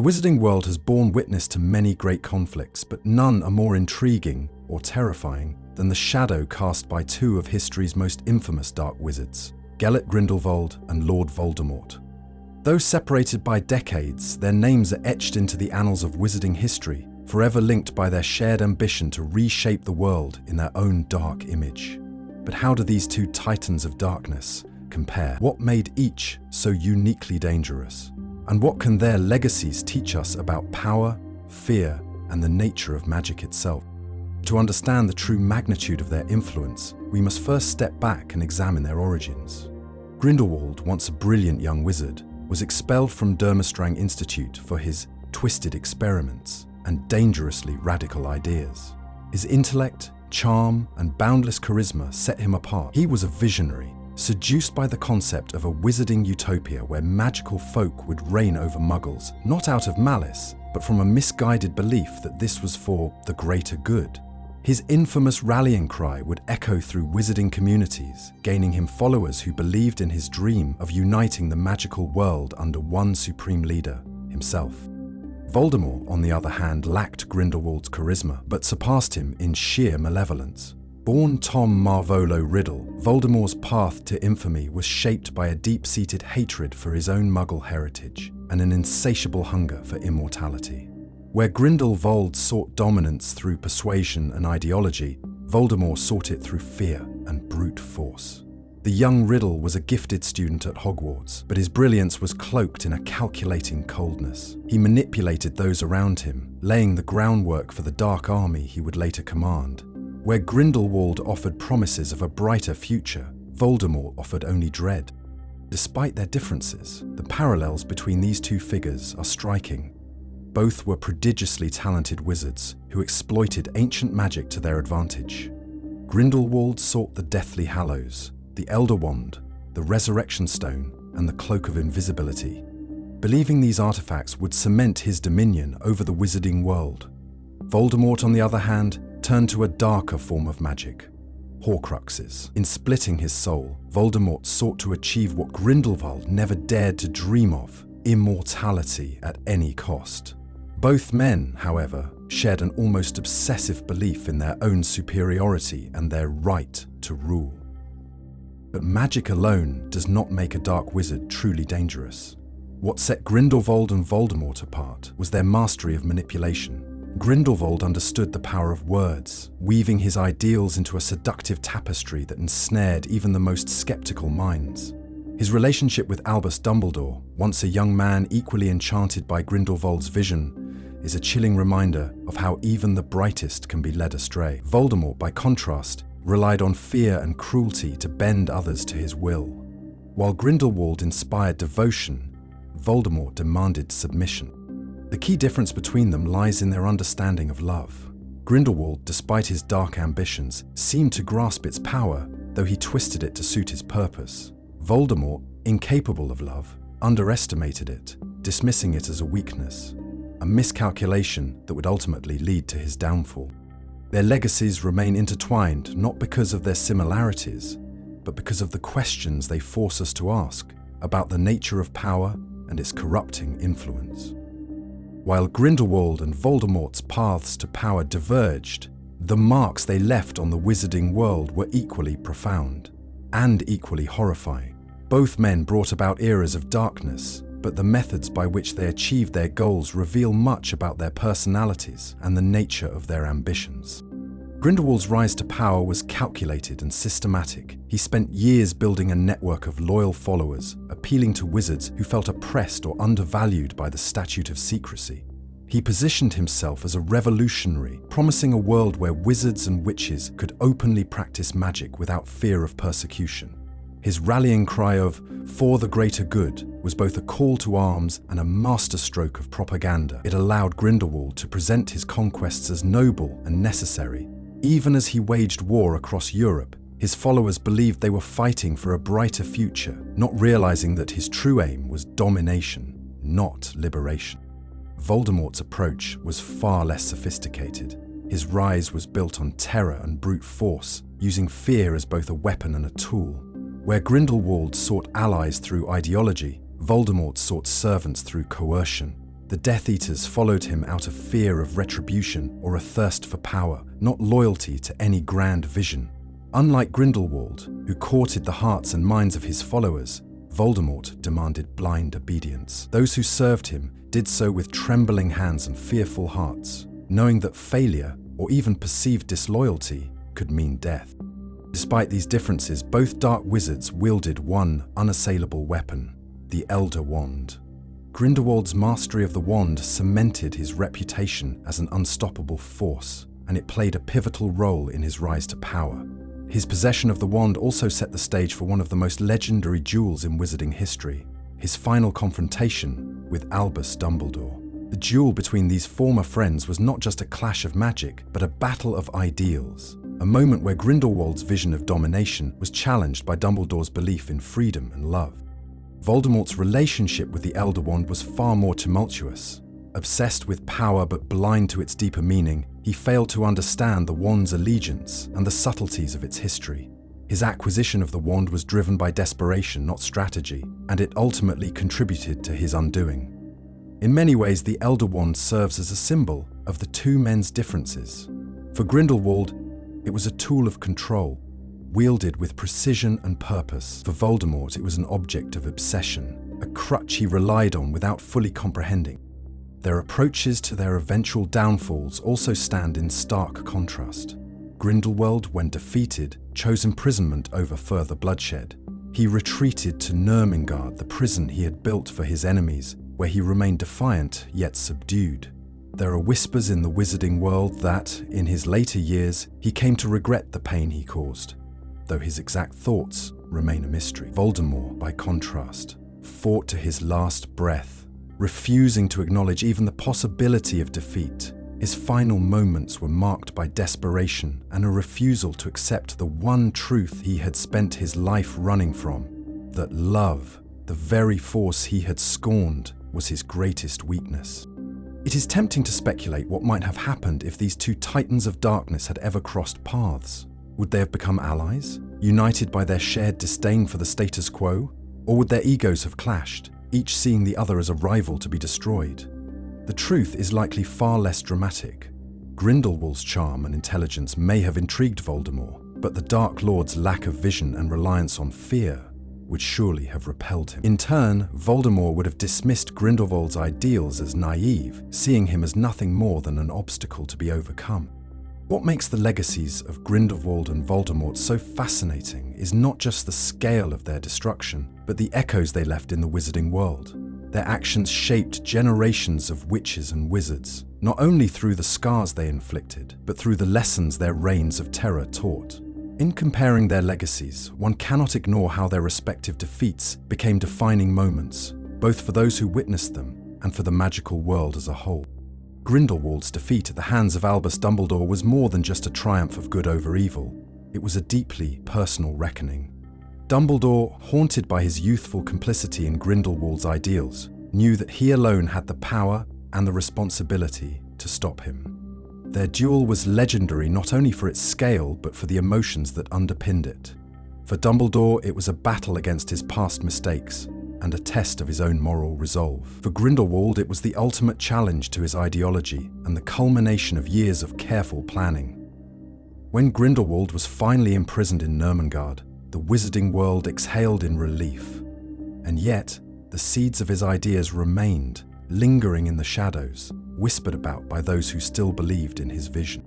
The wizarding world has borne witness to many great conflicts, but none are more intriguing or terrifying than the shadow cast by two of history's most infamous dark wizards, Gellert Grindelwald and Lord Voldemort. Though separated by decades, their names are etched into the annals of wizarding history, forever linked by their shared ambition to reshape the world in their own dark image. But how do these two titans of darkness compare? What made each so uniquely dangerous? And what can their legacies teach us about power, fear, and the nature of magic itself? To understand the true magnitude of their influence, we must first step back and examine their origins. Grindelwald, once a brilliant young wizard, was expelled from Durmstrang Institute for his twisted experiments and dangerously radical ideas. His intellect, charm, and boundless charisma set him apart. He was a visionary, seduced by the concept of a wizarding utopia where magical folk would reign over muggles, not out of malice, but from a misguided belief that this was for the greater good. His infamous rallying cry would echo through wizarding communities, gaining him followers who believed in his dream of uniting the magical world under one supreme leader, himself. Voldemort, on the other hand, lacked Grindelwald's charisma, but surpassed him in sheer malevolence. Born Tom Marvolo Riddle, Voldemort's path to infamy was shaped by a deep-seated hatred for his own Muggle heritage and an insatiable hunger for immortality. Where Grindelwald sought dominance through persuasion and ideology, Voldemort sought it through fear and brute force. The young Riddle was a gifted student at Hogwarts, but his brilliance was cloaked in a calculating coldness. He manipulated those around him, laying the groundwork for the dark army he would later command. Where Grindelwald offered promises of a brighter future, Voldemort offered only dread. Despite their differences, the parallels between these two figures are striking. Both were prodigiously talented wizards who exploited ancient magic to their advantage. Grindelwald sought the Deathly Hallows, the Elder Wand, the Resurrection Stone, and the Cloak of Invisibility, believing these artifacts would cement his dominion over the wizarding world. Voldemort, on the other hand, turned to a darker form of magic, Horcruxes. In splitting his soul, Voldemort sought to achieve what Grindelwald never dared to dream of: immortality at any cost. Both men, however, shared an almost obsessive belief in their own superiority and their right to rule. But magic alone does not make a dark wizard truly dangerous. What set Grindelwald and Voldemort apart was their mastery of manipulation. Grindelwald understood the power of words, weaving his ideals into a seductive tapestry that ensnared even the most skeptical minds. His relationship with Albus Dumbledore, once a young man equally enchanted by Grindelwald's vision, is a chilling reminder of how even the brightest can be led astray. Voldemort, by contrast, relied on fear and cruelty to bend others to his will. While Grindelwald inspired devotion, Voldemort demanded submission. The key difference between them lies in their understanding of love. Grindelwald, despite his dark ambitions, seemed to grasp its power, though he twisted it to suit his purpose. Voldemort, incapable of love, underestimated it, dismissing it as a weakness, a miscalculation that would ultimately lead to his downfall. Their legacies remain intertwined not because of their similarities, but because of the questions they force us to ask about the nature of power and its corrupting influence. While Grindelwald and Voldemort's paths to power diverged, the marks they left on the wizarding world were equally profound and equally horrifying. Both men brought about eras of darkness, but the methods by which they achieved their goals reveal much about their personalities and the nature of their ambitions. Grindelwald's rise to power was calculated and systematic. He spent years building a network of loyal followers, appealing to wizards who felt oppressed or undervalued by the Statute of Secrecy. He positioned himself as a revolutionary, promising a world where wizards and witches could openly practice magic without fear of persecution. His rallying cry of "for the greater good" was both a call to arms and a masterstroke of propaganda. It allowed Grindelwald to present his conquests as noble and necessary. Even as he waged war across Europe, his followers believed they were fighting for a brighter future, not realizing that his true aim was domination, not liberation. Voldemort's approach was far less sophisticated. His rise was built on terror and brute force, using fear as both a weapon and a tool. Where Grindelwald sought allies through ideology, Voldemort sought servants through coercion. The Death Eaters followed him out of fear of retribution or a thirst for power, not loyalty to any grand vision. Unlike Grindelwald, who courted the hearts and minds of his followers, Voldemort demanded blind obedience. Those who served him did so with trembling hands and fearful hearts, knowing that failure or even perceived disloyalty could mean death. Despite these differences, both dark wizards wielded one unassailable weapon, the Elder Wand. Grindelwald's mastery of the wand cemented his reputation as an unstoppable force, and it played a pivotal role in his rise to power. His possession of the wand also set the stage for one of the most legendary duels in wizarding history, his final confrontation with Albus Dumbledore. The duel between these former friends was not just a clash of magic, but a battle of ideals, a moment where Grindelwald's vision of domination was challenged by Dumbledore's belief in freedom and love. Voldemort's relationship with the Elder Wand was far more tumultuous. Obsessed with power but blind to its deeper meaning, he failed to understand the wand's allegiance and the subtleties of its history. His acquisition of the wand was driven by desperation, not strategy, and it ultimately contributed to his undoing. In many ways, the Elder Wand serves as a symbol of the two men's differences. For Grindelwald, it was a tool of control, wielded with precision and purpose. For Voldemort, it was an object of obsession, a crutch he relied on without fully comprehending. Their approaches to their eventual downfalls also stand in stark contrast. Grindelwald, when defeated, chose imprisonment over further bloodshed. He retreated to Nurmengard, the prison he had built for his enemies, where he remained defiant yet subdued. There are whispers in the wizarding world that, in his later years, he came to regret the pain he caused, though his exact thoughts remain a mystery. Voldemort, by contrast, fought to his last breath, refusing to acknowledge even the possibility of defeat. His final moments were marked by desperation and a refusal to accept the one truth he had spent his life running from, that love, the very force he had scorned, was his greatest weakness. It is tempting to speculate what might have happened if these two titans of darkness had ever crossed paths. Would they have become allies, united by their shared disdain for the status quo? Or would their egos have clashed, each seeing the other as a rival to be destroyed? The truth is likely far less dramatic. Grindelwald's charm and intelligence may have intrigued Voldemort, but the Dark Lord's lack of vision and reliance on fear would surely have repelled him. In turn, Voldemort would have dismissed Grindelwald's ideals as naive, seeing him as nothing more than an obstacle to be overcome. What makes the legacies of Grindelwald and Voldemort so fascinating is not just the scale of their destruction, but the echoes they left in the wizarding world. Their actions shaped generations of witches and wizards, not only through the scars they inflicted, but through the lessons their reigns of terror taught. In comparing their legacies, one cannot ignore how their respective defeats became defining moments, both for those who witnessed them and for the magical world as a whole. Grindelwald's defeat at the hands of Albus Dumbledore was more than just a triumph of good over evil. It was a deeply personal reckoning. Dumbledore, haunted by his youthful complicity in Grindelwald's ideals, knew that he alone had the power and the responsibility to stop him. Their duel was legendary not only for its scale, but for the emotions that underpinned it. For Dumbledore, it was a battle against his past mistakes and a test of his own moral resolve. For Grindelwald, it was the ultimate challenge to his ideology and the culmination of years of careful planning. When Grindelwald was finally imprisoned in Nurmengard, the wizarding world exhaled in relief. And yet, the seeds of his ideas remained, lingering in the shadows, whispered about by those who still believed in his vision.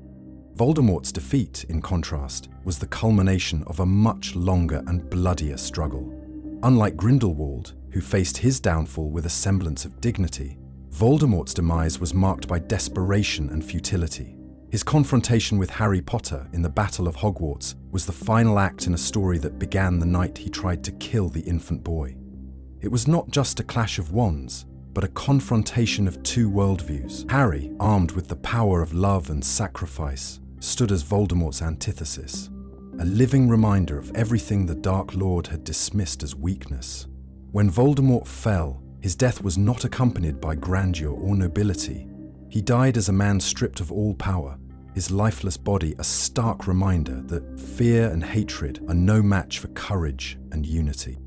Voldemort's defeat, in contrast, was the culmination of a much longer and bloodier struggle. Unlike Grindelwald, who faced his downfall with a semblance of dignity, Voldemort's demise was marked by desperation and futility. His confrontation with Harry Potter in the Battle of Hogwarts was the final act in a story that began the night he tried to kill the infant boy. It was not just a clash of wands, but a confrontation of two worldviews. Harry, armed with the power of love and sacrifice, stood as Voldemort's antithesis, a living reminder of everything the Dark Lord had dismissed as weakness. When Voldemort fell, his death was not accompanied by grandeur or nobility. He died as a man stripped of all power, his lifeless body a stark reminder that fear and hatred are no match for courage and unity.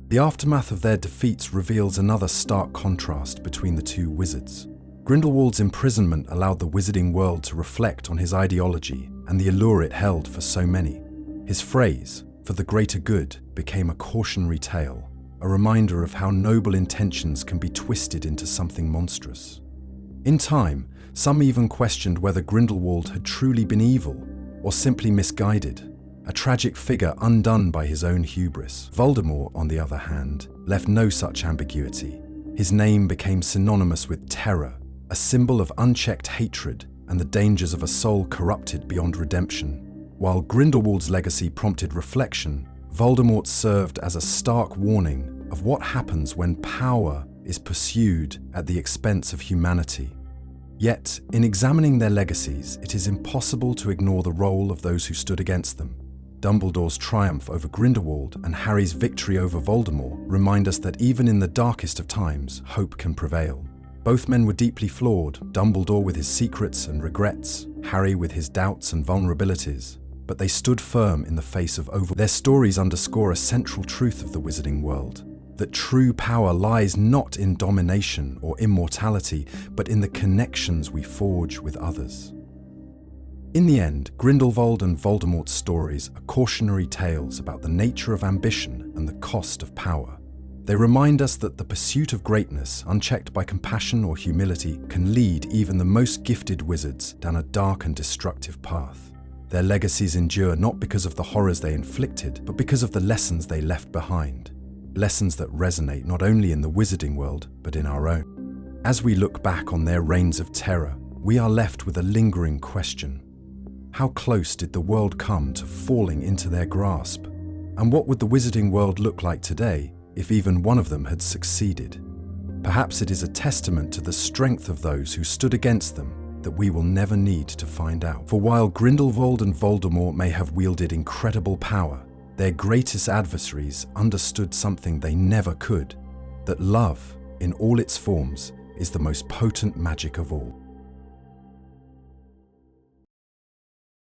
The aftermath of their defeats reveals another stark contrast between the two wizards. Grindelwald's imprisonment allowed the wizarding world to reflect on his ideology and the allure it held for so many. His phrase, "for the greater good," became a cautionary tale, a reminder of how noble intentions can be twisted into something monstrous. In time, some even questioned whether Grindelwald had truly been evil or simply misguided, a tragic figure undone by his own hubris. Voldemort, on the other hand, left no such ambiguity. His name became synonymous with terror, a symbol of unchecked hatred and the dangers of a soul corrupted beyond redemption. While Grindelwald's legacy prompted reflection, Voldemort served as a stark warning of what happens when power is pursued at the expense of humanity. Yet, in examining their legacies, it is impossible to ignore the role of those who stood against them. Dumbledore's triumph over Grindelwald and Harry's victory over Voldemort remind us that even in the darkest of times, hope can prevail. Both men were deeply flawed, Dumbledore with his secrets and regrets, Harry with his doubts and vulnerabilities, but they stood firm in the face of Their stories underscore a central truth of the wizarding world, that true power lies not in domination or immortality, but in the connections we forge with others. In the end, Grindelwald and Voldemort's stories are cautionary tales about the nature of ambition and the cost of power. They remind us that the pursuit of greatness, unchecked by compassion or humility, can lead even the most gifted wizards down a dark and destructive path. Their legacies endure not because of the horrors they inflicted, but because of the lessons they left behind. Lessons that resonate not only in the wizarding world, but in our own. As we look back on their reigns of terror, we are left with a lingering question. How close did the world come to falling into their grasp? And what would the wizarding world look like today if even one of them had succeeded? Perhaps it is a testament to the strength of those who stood against them that we will never need to find out. For while Grindelwald and Voldemort may have wielded incredible power, their greatest adversaries understood something they never could, that love, in all its forms, is the most potent magic of all.